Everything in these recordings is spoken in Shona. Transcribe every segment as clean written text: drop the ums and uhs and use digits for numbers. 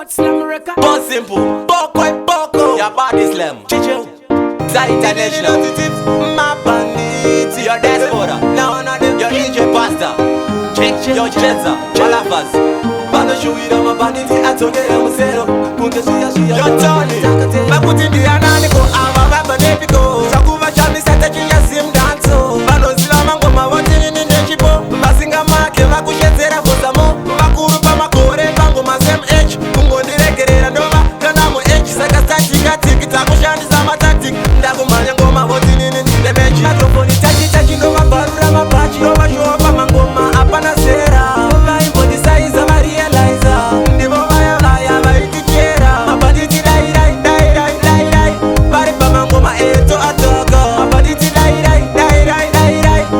Bad Slam record. Boss simple, Boko, your body slam. Chicho, Zai International. My bandit, your diaspora. Now on them, your DJ Pasta. Your Chenza, Malafas. Bando shuira mabanditi atogera musero. Kunge suya. Your Tony, Makuti Diana Niko, Ava Banepiko. Sakuva Chami Sataji Yasim Danso. Bando Zilama Ngoma Watini Ninjipo. Masinga Make, Makushetera Fosamo. Makuru Pamakore, Bango Mazem H. Kungo Direkere Nova, Kanamo H. Sakastati Gatik, Takushani Sama Tactic. Ndagumanya Ngoma Watini Ninjipo. Microphone Tachi Nova Barura Mapachi. Nova Show Up Mangoma, Apana Sera. Nova Impodi Size of Realizer. Ndivo Vaya Vaya Vaitichera. Mabaditi Dai. Pari Pamangoma Eto Atoko. Mabaditi Dai.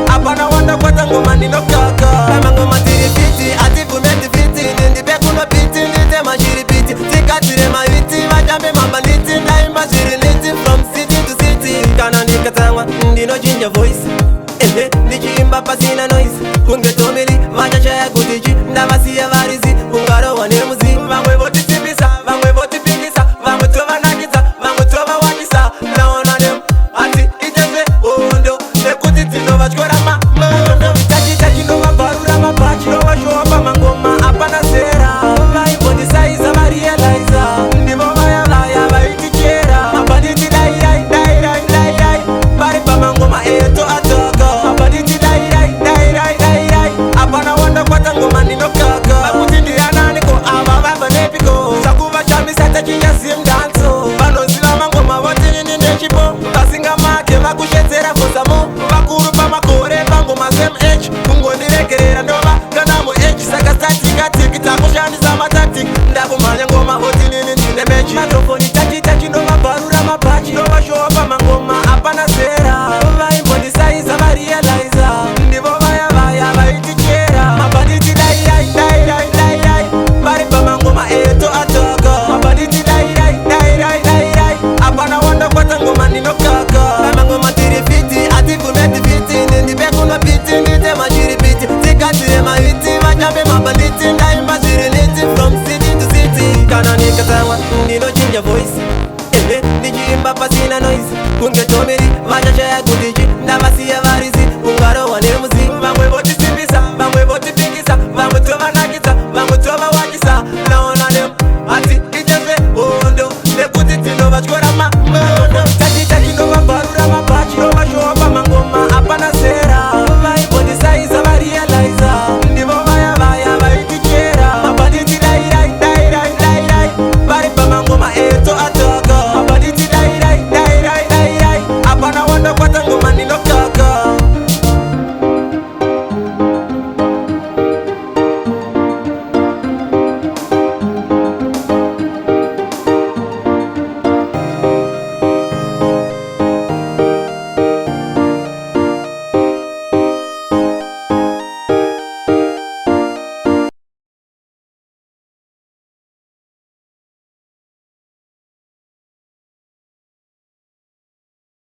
Apana Wanda Kwata Ngoma Nino Kaka. Pamangoma Tiripiti, Atifu Meti Fiti. Nindi Bekuno Piti, Nite Majiri Piti. Tika Tire Maviti, Majambe Mabanditi. Nai Majiri Niti from city to city. Kana Nikatangwa, Ndino Ginger Voice. Nichiimba pasina noise. Kunge tomili, machacha ya kutiji. Ndavasi ya varizi, kungaro wanemuzi. Vangwe voti tipisa, vangwe voti pikisa. Vangwe tova nakita, vangwe tova wakisa. Naona dem, ati iteze ondo. Nekuti tino vachkora mondo. Tachi nova barura mapachi. Nova show up mangoma, apana sera. Nova impodi size of realizer. Ndivo vaya vaitichera. Mabanditi dai. Pari pa mangoma eto atoko. Mabanditi dai. Apana wanda kwata ngoma nino kaka. Makuti Diana Niko, Ava Banepiko. Sakuva Chami Sataji Yasim Danso. Bano Zilama Ngoma Watini Ninjipo. Masinga Make, Makushetera Fosamo. Makuru Pamakore, Bango Mazem H. Kungo Direkere Nova, Kanamo H. Sakastati Gatik, Takushani Sama Tactic. Ndagumanya Ngoma Watini Ninjipo. Microphone Tachi Nova Barura Mapachi. Nova Show Up Mangoma, Apana Sera. Nova Impodi Size of Realizer. Ndivo Vaya Vaitichera. Mabanditi dai. Pari Pamangoma Eto Atoko. Mabanditi dai. Apana Wanda Kwata Ngoma Nino Kaka. Pamangoma Tiripiti, Atifu Meti Fiti. Nindi Bekuno Piti, Nite Majiri Piti. Tika Tire Maviti, Majambe Mabanditi. Nai Majiri Niti from city to city. Kana Nikatangwa, Ndino Ginger Voice. Nichiimba pasina noise. Kunge tomili, machacha ya kutiji. Ndavasi ya varizi.